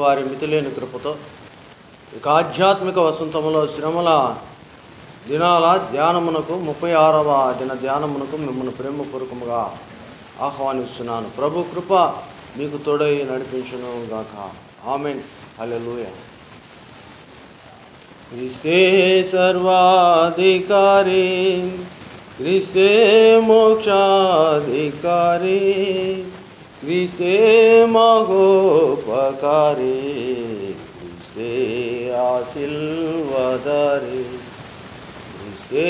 వారి మితిలేని కృపతో ఇక ఆధ్యాత్మిక వసంతములో శ్రమల దినాల ధ్యానమునకు 36వ దిన ధ్యానమునకు మిమ్మల్ని ప్రేమపూర్వకముగా ఆహ్వానిస్తున్నాను. ప్రభు కృప మీకు తోడై నడిపించును గాక. ఆమేన్. హల్లెలూయా. క్రీస్తే సర్వాధికారి, క్రీస్తే మోక్షాధికారి, క్రీస్తే మహోపకారి, క్రీస్తే ఆశీర్వాదారి, క్రీస్తే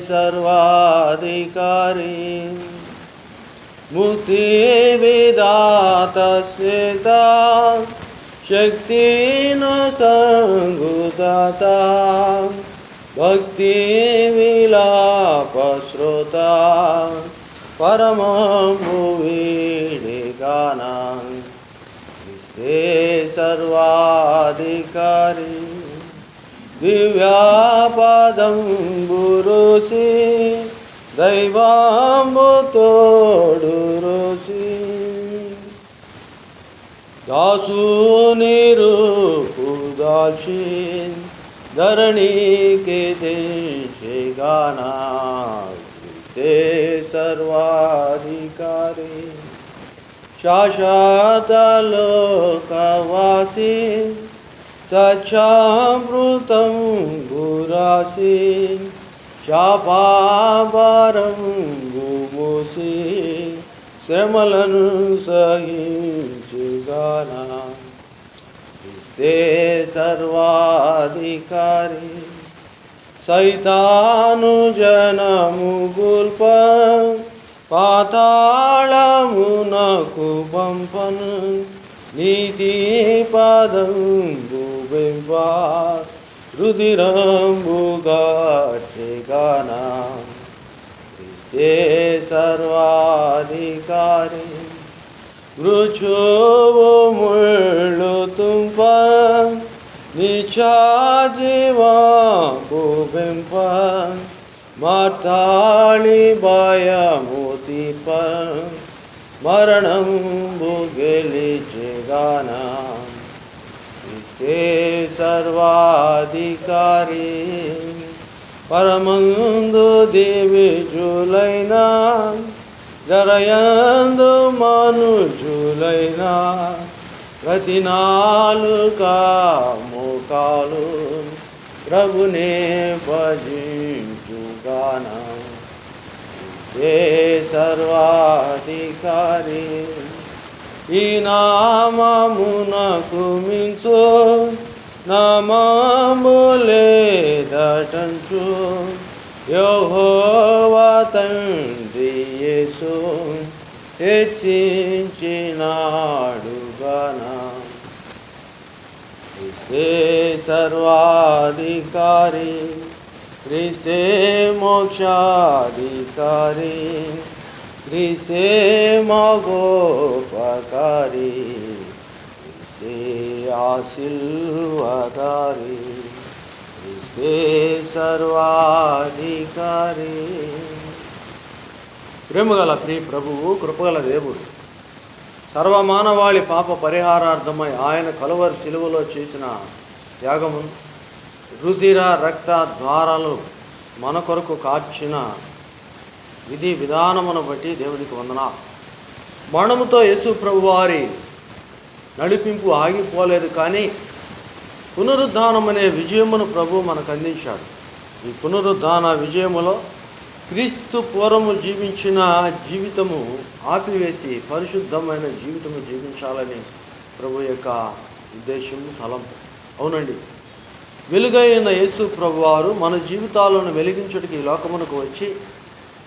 సర్వాధికారి, ముక్తి విధాత శ్రేత, శక్తిను సంగుదాత, భక్తి విలాప శ్రోత, పరమము వీడిగాన, క్రీస్తే సర్వాధికారి, దివ్యాపదంబురుసి, దైవాంబు తోడు రోసి, దాసుని రూపు దాల్చి, ధరణికి దేశగాన, క్రీస్తే సర్వాధికారి, శాశ్వత లోకవాసి, సత్యామృతం గురాసి, శాపాభారం మూసి, శ్రమలను సహించుగాన, క్రీస్తే సర్వాధికారి, సైతాను జనము గుల్ప, పాతాళమునకు పంపను, నీతి పదంబు బెంప, రుధిరంబుగార్చెగాన, క్రీస్తే సర్వాధికారి, మృత్యువు ముళ్ళు తుంప, నిత్యజీవము బెంప, మార్తాళి భయము తీర్ప, మరణంబు గెలిచెగాన, క్రీస్తే సర్వాధికారి, పరమందు దివ్యులైన, జరయందు మనుజులైన, ప్రతి నాలుక మోకాలు ప్రభునే భజించుగాన, క్రీస్తే సర్వాధికారి, ఈ నామమునకు మించు నామము లేదటంచు, యెహోవా తండ్రి యేసు హెచ్చించినాడుగాన, క్రీస్తే సర్వాధికారి, క్రీస్తే మోక్షాధికారి, క్రీస్తే మహోపకారి, క్రీస్తే ఆశీర్వాదారి, క్రీస్తే సర్వాధికారి. ప్రేమగల ప్రియ ప్రభువు, కృపగల దేవుడు, సర్వమానవాళి పాప పరిహారార్థమై ఆయన కలువరి శిలువలో చేసిన త్యాగము, రుధిర రక్త ద్వారాలు మన కొరకు కార్చిన విధి విధానమును బట్టి దేవునికి వందనాలు. మరణముతో యేసు ప్రభు వారి నడిపింపు ఆగిపోలేదు, కానీ పునరుద్ధానం అనే విజయమును ప్రభు మనకు అందించాడు. ఈ పునరుద్ధాన విజయములో క్రీస్తు పూర్వము జీవించిన జీవితము ఆపివేసి పరిశుద్ధమైన జీవితము జీవించాలని ప్రభు యొక్క ఉద్దేశము, తలంపు. అవునండి, వెలుగైన యేసు ప్రభు వారు మన జీవితాలను వెలిగించుటకి ఈ లోకమునకు వచ్చి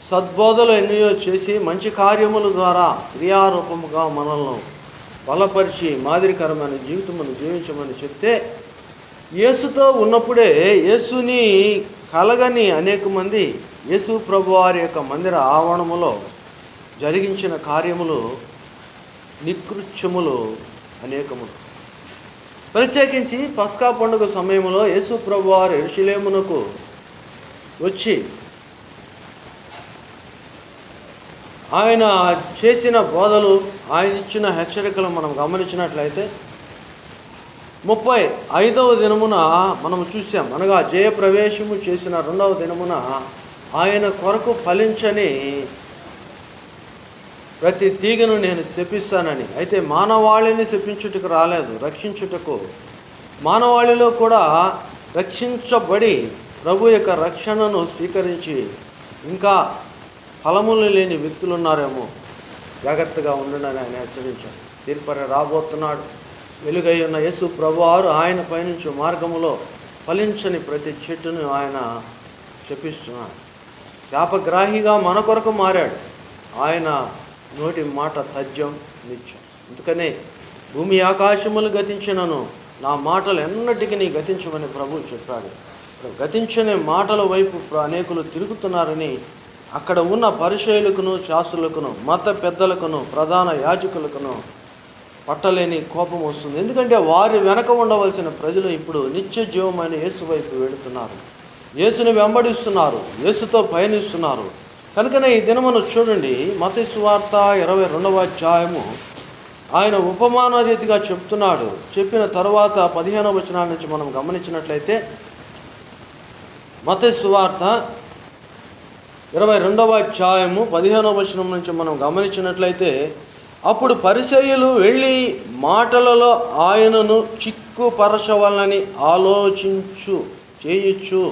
సద్బోధలు ఎన్నో చేసి మంచి కార్యముల ద్వారా క్రియారూపముగా మనల్ని బలపరిచి మాదిరికరమైన జీవితమును జీవించమని చెప్తే, యేసుతో ఉన్నప్పుడే యేసుని కలగని అనేక మంది యేసు ప్రభు వారి యొక్క మందిర ఆవరణములో జరిగించిన కార్యములు, నికృత్యములు అనేకములు. ప్రత్యేకించి పస్కా పండుగ సమయంలో యేసు ప్రభు వారు యెరూషలేమునకు వచ్చి ఆయన చేసిన బోధలు, ఆయన ఇచ్చిన హెచ్చరికలు మనం గమనించినట్లయితే 35వ దినమున మనము చూసాం. అనగా జయప్రవేశము చేసిన 2వ దినమున ఆయన కొరకు ఫలించని ప్రతి తీగను నేను శపిస్తానని. అయితే మానవాళిని శపించుటకు రాలేదు, రక్షించుటకు. మానవాళిలో కూడా రక్షించబడి ప్రభు యొక్క రక్షణను స్వీకరించి ఇంకా ఫలములు లేని వ్యక్తులు ఉన్నారేమో, జాగ్రత్తగా ఉండండి ఆయన హెచ్చరించాడు. తీర్పరి రాబోతున్నాడు. వెలుగై ఉన్న యేసు ప్రభువారు ఆయన పయనించు మార్గములో ఫలించని ప్రతి చెట్టును ఆయన శపిస్తున్నాడు. శాపగ్రాహిగా మన కొరకు మారాడు. ఆయన నోటి మాట తథ్యం నిత్యం. అందుకనే భూమి ఆకాశములు గతించినను నా మాటలు ఎన్నటికీ నీ గతించమని ప్రభువు చెప్పాడు. గతించని మాటల వైపు అనేకులు తిరుగుతున్నారని అక్కడ ఉన్న పరిచయులకును, శాస్త్రులకును, మత పెద్దలకును, ప్రధాన యాజకులకును పట్టలేని కోపం వస్తుంది. ఎందుకంటే వారి వెనక ఉండవలసిన ప్రజలు ఇప్పుడు నిత్య జీవమైన యేసు వైపు వెళుతున్నారు, యేసుని వెంబడిస్తున్నారు, యేసుతో పయనిస్తున్నారు. కనుకనే ఈ దినమును చూడండి, మత్తయి సువార్త 22వ అధ్యాయము ఆయన ఉపమాన రీతిగా చెప్తున్నాడు. చెప్పిన తర్వాత 15వ వచనం నుంచి మనం గమనించినట్లయితే, మత్తయి సువార్త 22వ అధ్యాయము 15వ వచనం నుంచి మనం గమనించినట్లయితే, అప్పుడు పరిసయ్యులు వెళ్ళి మాటలలో ఆయనను చిక్కుపరచవలనని చేయొచ్చు.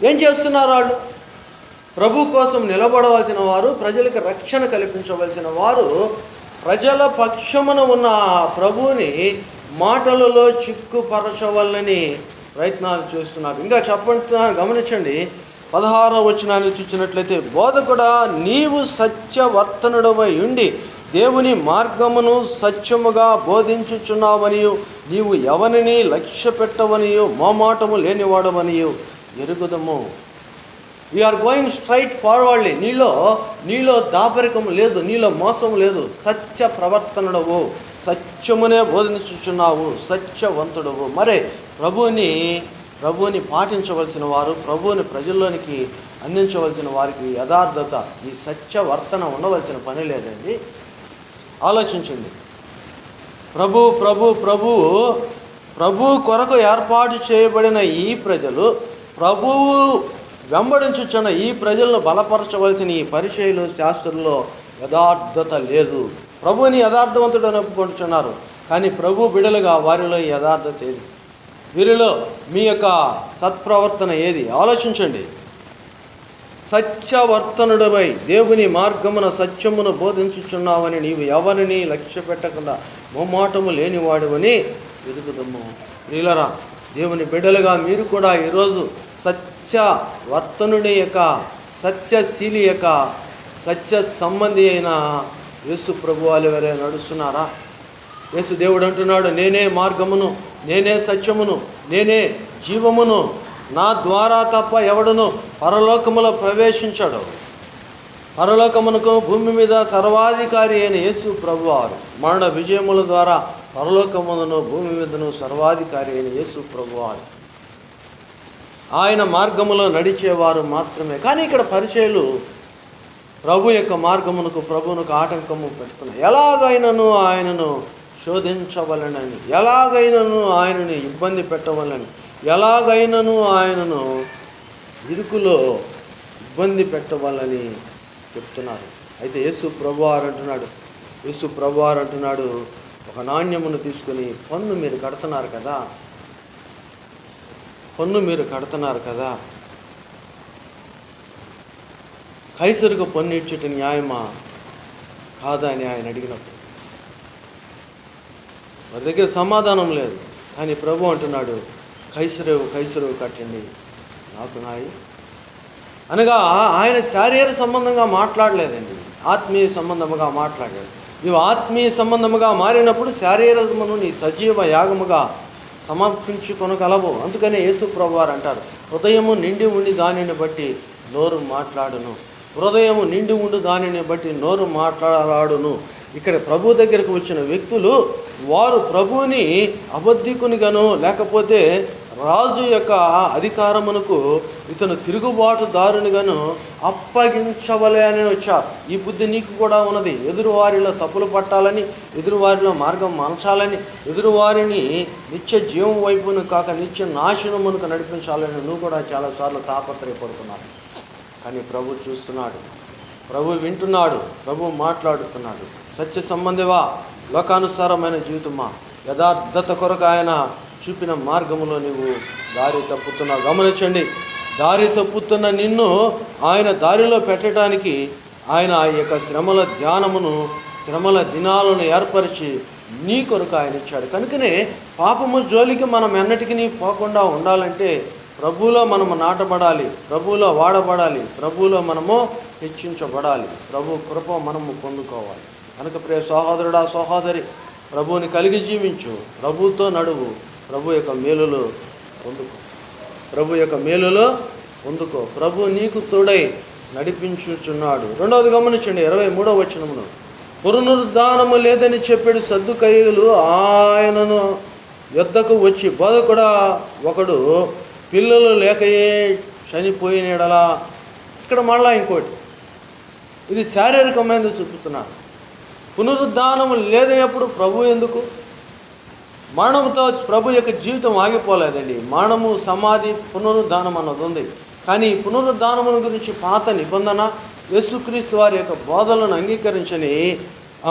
ఏం చేస్తున్నారు వాళ్ళు? ప్రభు కోసం నిలబడవలసిన వారు, ప్రజలకు రక్షణ కల్పించవలసిన వారు, ప్రజల పక్షమున ఉన్న ప్రభువుని మాటలలో చిక్కుపరచవలనని ప్రయత్నాలు చేస్తున్నారు. ఇంకా గమనించండి, 16వ వచనాన్ని చూసినట్లయితే, బోధకుడా నీవు సత్యవర్తనుడవై ఉండి దేవుని మార్గమును సత్యముగా బోధించుచున్నావనియు, నీవు ఎవరిని లక్ష్య పెట్టవనియు, మోమాటము లేనివాడవనియు ఎరుగుదము. We are going straight forwardly. నీలో దాపరికము లేదు, నీలో మోసం లేదు. సత్య ప్రవర్తనుడవు, సత్యమునే బోధించుచున్నావు, సత్యవంతుడవు. మరే ప్రభువుని పాటించవలసిన వారు, ప్రభువుని ప్రజల్లోనికి అందించవలసిన వారికి యథార్థత, ఈ సత్యవర్తన ఉండవలసిన పని లేదండి. ఆలోచించండి. ప్రభు కొరకు ఏర్పాటు చేయబడిన ఈ ప్రజలు, ప్రభువు వెంబడించుచున్న ఈ ప్రజలను బలపరచవలసిన ఈ పరిచయులు, శాస్త్రుల్లో యథార్థత లేదు. ప్రభువుని యథార్థవంతుడు అని ఒప్పుకుంటున్నారు, కానీ ప్రభు బిడలుగా వారిలో యథార్థత ఏది? వీరిలో మీ యొక్క సత్ప్రవర్తన ఏది? ఆలోచించండి. సత్యవర్తనుడవై దేవుని మార్గమున సత్యమును బోధించుచున్నావని నీవు ఎవరిని లక్ష్య పెట్టకుండా మొమ్మాటము లేనివాడువని ఎదుగుదము. ప్రియులరా, దేవుని బిడ్డలుగా మీరు కూడా ఈరోజు సత్యవర్తనుడి యొక్క, సత్యశీలి యొక్క, సత్య సంబంధి అయిన యేసు ప్రభు వారి నడుస్తున్నారా? యేసు దేవుడు అంటున్నాడు, నేనే మార్గమును, నేనే సత్యమును, నేనే జీవమును, నా ద్వారా తప్ప ఎవడును పరలోకములో ప్రవేశించడు. పరలోకమునకు భూమి మీద సర్వాధికారి అయిన యేసు ప్రభువారు మరణ విజయముల ద్వారా పరలోకమును భూమి మీదను సర్వాధికారి అయిన యేసు ప్రభువారు ఆయన మార్గములో నడిచేవారు మాత్రమే. కానీ ఇక్కడ పరిచయులు ప్రభు యొక్క మార్గమునకు, ప్రభువునకు ఆటంకము పెడుతున్నాయి. ఎలాగైనను ఆయనను శోధించవలనని, ఎలాగైనను ఆయనని ఇబ్బంది పెట్టవలని, ఎలాగైనను ఆయనను ఇరుకులో ఇబ్బంది పెట్టవాలని చెప్తున్నారు. అయితే యేసు ప్రభువారు అంటున్నాడు, ఒక నాణ్యమును తీసుకొని పన్ను మీరు కడుతున్నారు కదా, కైసరుకు పన్ను ఇచ్చేట న్యాయమా కాదా అని ఆయన అడిగినప్పుడు వారి దగ్గర సమాధానం లేదు. కానీ ప్రభు అంటున్నాడు, కైసరు కట్టండి, నాకు నాయి అనగా ఆయన శారీరక సంబంధంగా మాట్లాడలేదండి, ఆత్మీయ సంబంధముగా మాట్లాడాడు. నీవు ఆత్మీయ సంబంధముగా మారినప్పుడు శారీరకమును నీ సజీవ యాగముగా సమర్పించుకొనగలవు. అందుకనే యేసు ప్రభువారు అంటారు, హృదయము నిండి ఉండి దానిని బట్టి నోరు మాట్లాడును. హృదయము నిండి ఉండి దానిని బట్టి నోరు మాట్లాడును. ఇక్కడ ప్రభు దగ్గరకు వచ్చిన వ్యక్తులు, వారు ప్రభువుని అబద్ధికునిగాను, లేకపోతే రాజు యొక్క అధికారమునకు ఇతను తిరుగుబాటుదారునిగాను అప్పగించవలే అని వచ్చారు. ఈ బుద్ధి నీకు కూడా ఉన్నది. ఎదురువారిలో తప్పులు పట్టాలని, ఎదురువారిలో మార్గం మార్చాలని, ఎదురువారిని నిత్య జీవం వైపును కాక నిత్య నాశనమునకు నడిపించాలని నువ్వు కూడా చాలాసార్లు తాపత్రయపడుతున్నావు. కానీ ప్రభు చూస్తున్నాడు, ప్రభు వింటున్నాడు, ప్రభు మాట్లాడుతున్నాడు. సత్య సంబంధివా, లోకానుసారమైన జీవితమా, యథార్థత కొరకు ఆయన చూపిన మార్గములో నీవు దారి తప్పుతున్నావు. గమనించండి, దారి తప్పుతున్న నిన్ను ఆయన దారిలో పెట్టడానికి ఆయన ఆ యొక్క శ్రమల ధ్యానమును, శ్రమల దినాలను ఏర్పరిచి నీ కొరకు ఆయన ఇచ్చాడు. కనుకనే పాపము జోలికి మనం ఎన్నటికీ పోకుండా ఉండాలంటే ప్రభువులో మనము నాటబడాలి, ప్రభువులో వాడబడాలి, ప్రభువులో మనము హెచ్చించబడాలి, ప్రభు కృప మనము పొందుకోవాలి. కనుక ప్రియ సహోదరుడా, సహోదరి, ప్రభువుని కలిగి జీవించు, ప్రభువుతో నడువు, ప్రభు యొక్క మేలులో పొందుకో, ప్రభు యొక్క మేలులో పొందుకో. ప్రభు నీకు తోడై నడిపించుచున్నాడు. రెండవది గమనించండి, 23వ వచనమును, పునరుద్ధానము లేదని చెప్పాడు సద్దుకయ్యులు ఆయనను యొద్దకు వచ్చి, బోధకుడా, ఒకడు పిల్లలు లేకయే చనిపోయిన యెడల. ఇక్కడ మళ్ళా ఇంకోటి, ఇది శారీరకమైనది చూపుతున్నాడు. పునరుద్ధానము లేదనేప్పుడు ప్రభు ఎందుకు? మరణంతో ప్రభు యొక్క జీవితం ఆగిపోలేదండి. మరణము, సమాధి, పునరుద్ధానం అన్నది ఉంది. కానీ ఈ పునరుద్ధానముల గురించి పాత నిబంధన, యేసుక్రీస్తు వారి యొక్క బోధలను అంగీకరించని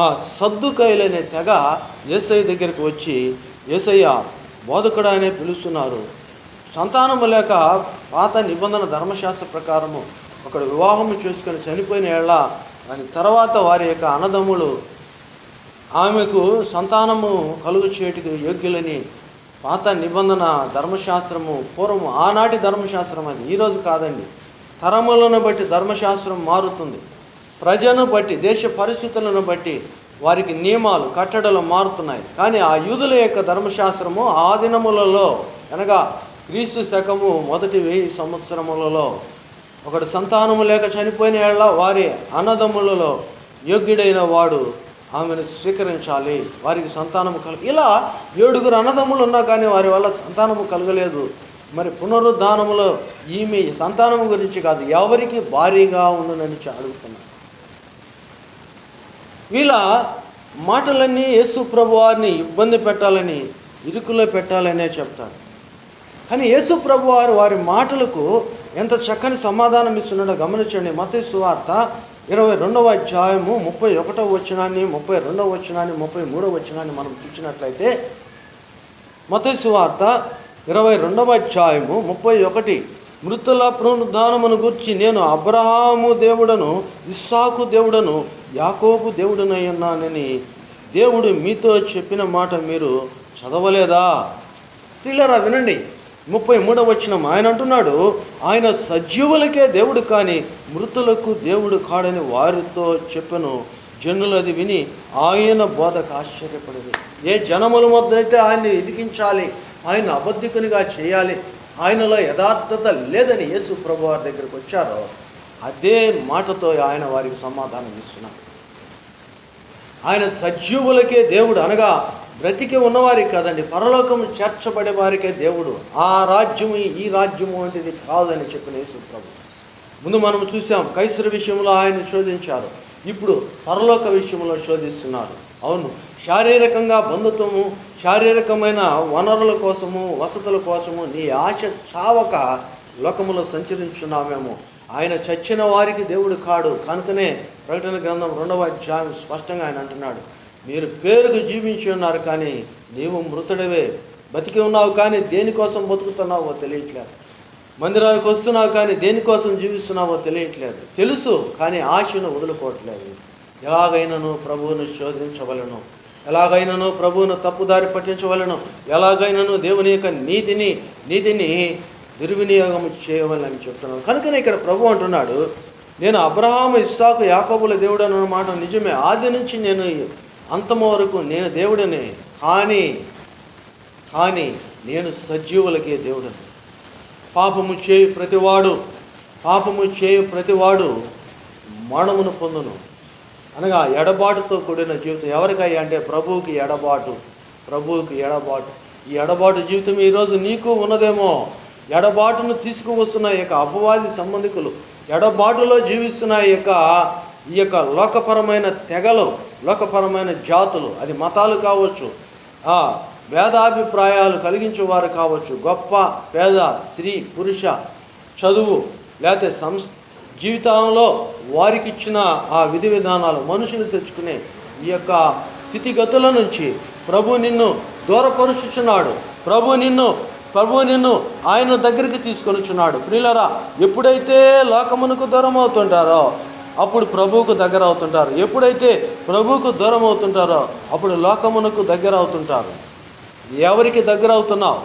ఆ సద్దుకయ్యులనే తెగ యేసయ్య దగ్గరికి వచ్చి, యేసయ్య బోధకుడా అనే పిలుస్తున్నారు. సంతానము లేక పాత నిబంధన ధర్మశాస్త్ర ప్రకారము ఒకడు వివాహము చేసుకొని చనిపోయిన ఏళ్ళ దాని తర్వాత వారి యొక్క అన్నదమ్ములు ఆమెకు సంతానము కలుగు చేయటికి యోగ్యులని పాత నిబంధన ధర్మశాస్త్రము, పూర్వము ఆనాటి ధర్మశాస్త్రం అది, ఈరోజు కాదండి. తరములను బట్టి ధర్మశాస్త్రం మారుతుంది. ప్రజను బట్టి, దేశ పరిస్థితులను బట్టి వారికి నియమాలు, కట్టడలు మారుతున్నాయి. కానీ ఆ యూదుల యొక్క ధర్మశాస్త్రము ఆ దినములలో, అనగా క్రీస్తు శకము మొదటి 1000 సంవత్సరములలో ఒకడు సంతానము లేక చనిపోయిన ఏళ్ళ వారి అన్నదమ్ములలో యోగ్యుడైన వాడు ఆమెను స్వీకరించాలి, వారికి సంతానము ఇలా 7 అన్నదమ్ములు ఉన్నా కానీ వారి వల్ల సంతానము కలగలేదు. మరి పునరుద్ధానములో ఈమె సంతానము గురించి కాదు, ఎవరికి భారీగా ఉండునని అడుగుతున్నారు. వీళ్ళ మాటలన్నీ యేసు ప్రభు వారిని ఇబ్బంది పెట్టాలని, ఇరుకులో పెట్టాలనే చెప్తారు. కానీ యేసు ప్రభు వారి మాటలకు ఎంత చక్కని సమాధానం ఇస్తున్నాడో గమనించండి. మత్తయి సువార్త 22వ అధ్యాయము 31వ వచనాన్ని, 32వ వచనాన్ని, 33వ వచనాన్ని మనం చూసినట్లయితే, మత్తయి సువార్త 22వ అధ్యాయము 31, మృతుల పునరుద్ధానమును గూర్చి నేను అబ్రహాము దేవుడను, ఇస్సాకు దేవుడను, యాకోబు దేవుడనై ఉన్నానని దేవుడు మీతో చెప్పిన మాట మీరు చదవలేదా? పిల్లరా వినండి, 33వ వచనం ఆయన అంటున్నాడు, ఆయన సజీవులకే దేవుడు కానీ మృతులకు దేవుడు కాడని వారితో చెప్పను. జనులు అది విని ఆయన బోధకు ఆశ్చర్యపడింది. ఏ జనముల మధ్య అయితే ఆయన్ని ఇరికించాలి, ఆయన అబద్ధికునిగా చేయాలి, ఆయనలో యథార్థత లేదని యేసు ప్రభు వారి దగ్గరికి వచ్చారో అదే మాటతో ఆయన వారికి సమాధానం ఇస్తున్నాడు. ఆయన సజీవులకే దేవుడు, అనగా బ్రతికి ఉన్నవారికి కాదండి, పరలోకం చేర్చబడే వారికే దేవుడు. ఆ రాజ్యము ఈ రాజ్యము వంటిది కాదని చెప్పిన యేసు ప్రభు. ముందు మనం చూసాం, కైసరు విషయంలో ఆయన శోధించారు, ఇప్పుడు పరలోక విషయంలో శోధిస్తున్నారు. అవును, శారీరకంగా బంధుత్వము, శారీరకమైన వనరుల కోసము, వసతుల కోసము నీ ఆశ చావక లోకములో సంచరించున్నామేమో. ఆయన చచ్చిన వారికి దేవుడు కాడు. కనుకనే ప్రకటన గ్రంథం 2వ అధ్యాయం స్పష్టంగా ఆయన అంటున్నాడు, మీరు పేరుకు జీవించి ఉన్నారు కానీ నీవు మృతుడివే. బతికి ఉన్నావు కానీ దేనికోసం బతుకుతున్నావో తెలియట్లేదు. మందిరానికి వస్తున్నావు కానీ దేనికోసం జీవిస్తున్నావో తెలియట్లేదు. తెలుసు కానీ ఆశను వదులుకోవట్లేదు. ఎలాగైనాను ప్రభువును శోధించవలను, ఎలాగైనాను ప్రభువును తప్పుదారి పట్టించవలను, ఎలాగైనాను దేవుని యొక్క నీతిని దుర్వినియోగం చేయవలని చెప్తున్నాను. కనుకనే ఇక్కడ ప్రభు అంటున్నాడు, నేను అబ్రహాము, ఇస్సాకు, యాకోబుల దేవుడు అన్న మాట నిజమే. ఆది నుంచి నేను అంతము వరకు నేను దేవుడిని, కానీ నేను సజీవులకే దేవుడని. పాపము చేయు ప్రతివాడు మరణమును పొందును. అనగా ఎడబాటుతో కూడిన జీవితం. ఎవరికయ్యా అంటే ప్రభువుకి ఎడబాటు. ఈ ఎడబాటు జీవితం ఈరోజు నీకు ఉన్నదేమో. ఎడబాటును తీసుకువస్తున్న ఈ యొక్క అపవాది సంబంధికులు, ఎడబాటులో జీవిస్తున్న ఈ యొక్క లోకపరమైన తెగలు, లోకపరమైన జాతులు, అది మతాలు కావచ్చు, భేదాభిప్రాయాలు కలిగించేవారు కావచ్చు, గొప్ప పేద, స్త్రీ పురుష, చదువు, లేకపోతే జీవితంలో వారికి ఇచ్చిన ఆ విధి విధానాలు, మనుషులు తెచ్చుకునే ఈ యొక్క స్థితిగతుల నుంచి ప్రభు నిన్ను దూరపరుచుచున్నాడు. ప్రభు నిన్ను ఆయన దగ్గరికి తీసుకొనిచున్నాడు. ప్రియులారా, ఎప్పుడైతే లోకమునకు దూరం అవుతుంటారో అప్పుడు ప్రభువుకు దగ్గర అవుతుంటారు. ఎప్పుడైతే ప్రభువుకు దూరం అవుతుంటారో అప్పుడు లోకమునకు దగ్గర అవుతుంటారు. ఎవరికి దగ్గర అవుతున్నావు,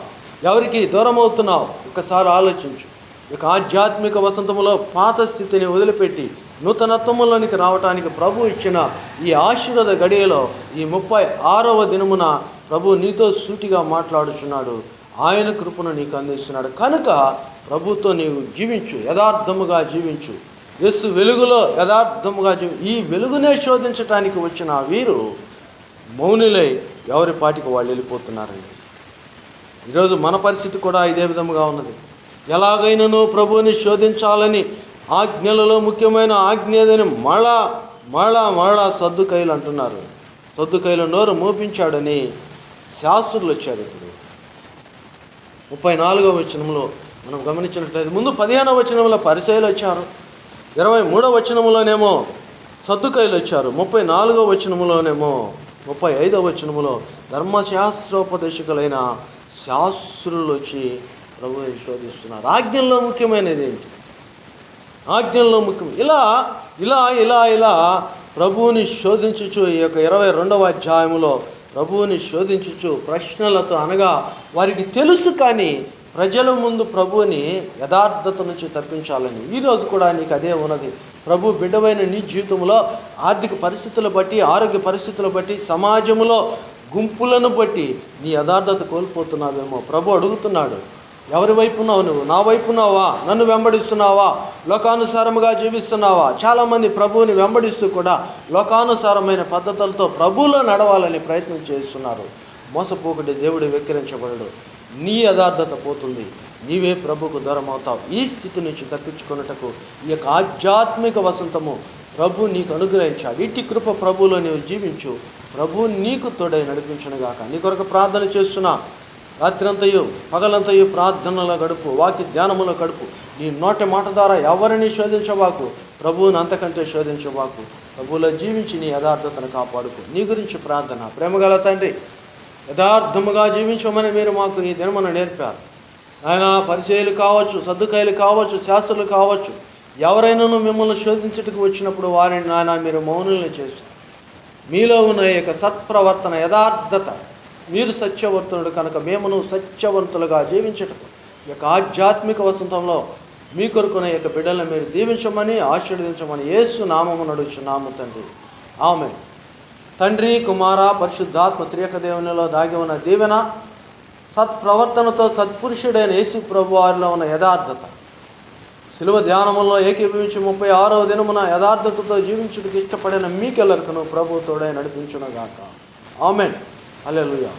ఎవరికి దూరం అవుతున్నావు? ఒకసారి ఆలోచించు. ఇక ఆధ్యాత్మిక వసంతములో పాత స్థితిని వదిలిపెట్టి నూతనత్వములోనికి రావటానికి ప్రభు ఇచ్చిన ఈ ఆశీర్వాద గడియలో ఈ 36వ దినమున ప్రభు నీతో సూటిగా మాట్లాడుచున్నాడు. ఆయన కృపను నీకు అందిస్తున్నాడు. కనుక ప్రభుతో నీవు జీవించు, యథార్థముగా జీవించు. యేసు వెలుగులో యథార్థముగా ఈ వెలుగునే శోధించటానికి వచ్చిన వీరు మౌనులై ఎవరి పాటికి వాళ్ళు వెళ్ళిపోతున్నారండి. ఈరోజు మన పరిస్థితి కూడా ఇదే విధముగా ఉన్నది. ఎలాగైనాను ప్రభువుని శోధించాలని ఆజ్ఞలలో ముఖ్యమైన ఆజ్ఞ ఏదని మళ్ళా సద్దుకైలు అంటున్నారు. సద్దుకైలు నోరు మోపించాడని శాస్త్రులు వచ్చారు. ఇప్పుడు 34వ వచనంలో మనం గమనించినట్లయితే, ముందు 15వ వచనంలో పరిసయ్యులు వచ్చారు, 23వ వచనంలోనేమో సద్దుకైలు వచ్చారు, 34వ వచనంలోనేమో 35వ వచనంలో ధర్మశాస్త్రోపదేశకులైన శాస్త్రులు వచ్చి ప్రభువుని శోధిస్తున్నారు. ఆజ్ఞల్లో ముఖ్యమైనది ఏంటి? ఆజ్ఞల్లో ముఖ్యం. ఇలా ప్రభువుని శోధించుచు ఈ యొక్క 22వ అధ్యాయములో ప్రభువుని శోధించుచు ప్రశ్నలతో, అనగా వారికి తెలుసు కానీ ప్రజల ముందు ప్రభువుని యథార్థత నుంచి తప్పించాలని. ఈరోజు కూడా నీకు అదే ఉన్నది. ప్రభు బిడ్డవైన నీ జీవితంలో ఆర్థిక పరిస్థితులు బట్టి, ఆరోగ్య పరిస్థితులు బట్టి, సమాజంలో గుంపులను బట్టి నీ యథార్థత కోల్పోతున్నావేమో. ప్రభు అడుగుతున్నాడు, ఎవరి వైపు ఉన్నావు నువ్వు? నా వైపు ఉన్నావా? నన్ను వెంబడిస్తున్నావా? లోకానుసారముగా జీవిస్తున్నావా? చాలామంది ప్రభువుని వెంబడిస్తూ కూడా లోకానుసారమైన పద్ధతులతో ప్రభువులో నడవాలని ప్రయత్నం చేస్తున్నారు. మోసపోకటి దేవుడు వెక్కిరించబడడు. నీ యథార్థత పోతుంది, నీవే ప్రభువుకు దూరం అవుతావు. ఈ స్థితి నుంచి తప్పించుకున్నటకు ఈ యొక్క ఆధ్యాత్మిక వసంతము ప్రభు నీకు అనుగ్రహించాడు. ఇట్టి కృప ప్రభువులో నీవు జీవించు. ప్రభు నీకు తోడై నడిపించునుగాక. నీ కొరకు ప్రార్థన చేస్తున్నా. రాత్రంతయు పగలంతయు ప్రార్థనలో గడుపు, వాక్య ధ్యానములో గడుపు. నీ నోటి మాట ద్వారా ఎవరిని శోధించబాకు, ప్రభువుని అంతకంటే శోధించబాకు. ప్రభువులో జీవించి నీ యథార్థతను కాపాడుకు. నీ గురించి ప్రార్థన. ప్రేమగల తండ్రి, యథార్థముగా జీవించమని మీరు మాకు ఈ దినమున నేర్పారు. ఆయన పరిచయులు కావచ్చు, సద్దుకాయలు కావచ్చు, శాస్త్రులు కావచ్చు, ఎవరైనాను మిమ్మల్ని శోధించటకు వచ్చినప్పుడు వారిని నాయన మీరు మౌనుల్ని చేస్తారు. మీలో ఉన్న ఈ యొక్క సత్ప్రవర్తన, యథార్థత, మీరు సత్యవర్తనుడు కనుక మేమును సత్యవంతులుగా జీవించటకు ఈ యొక్క ఆధ్యాత్మిక వసంతంలో మీ కొరకున్న ఈ యొక్క బిడ్డలను మీరు దీవించమని, ఆశీర్వదించమని యేసు నామమున అడుగుచున్నాము తండ్రి. ఆమేన్. తండ్రి, కుమార, పరిశుద్ధాత్మ త్రియక దేవునిలో దాగి ఉన్న దీవెన, సత్ప్రవర్తనతో సత్పురుషుడైన యేసు ప్రభు వారిలో ఉన్న యథార్థత, శిలువ ధ్యానములో ఏకీభవించి 36వ దినమున యథార్థతతో జీవించుటకు ఇష్టపడిన మీకెల్లరికను ప్రభు తోడై నడిపించునుగాక. ఆమేన్. హల్లెలూయా.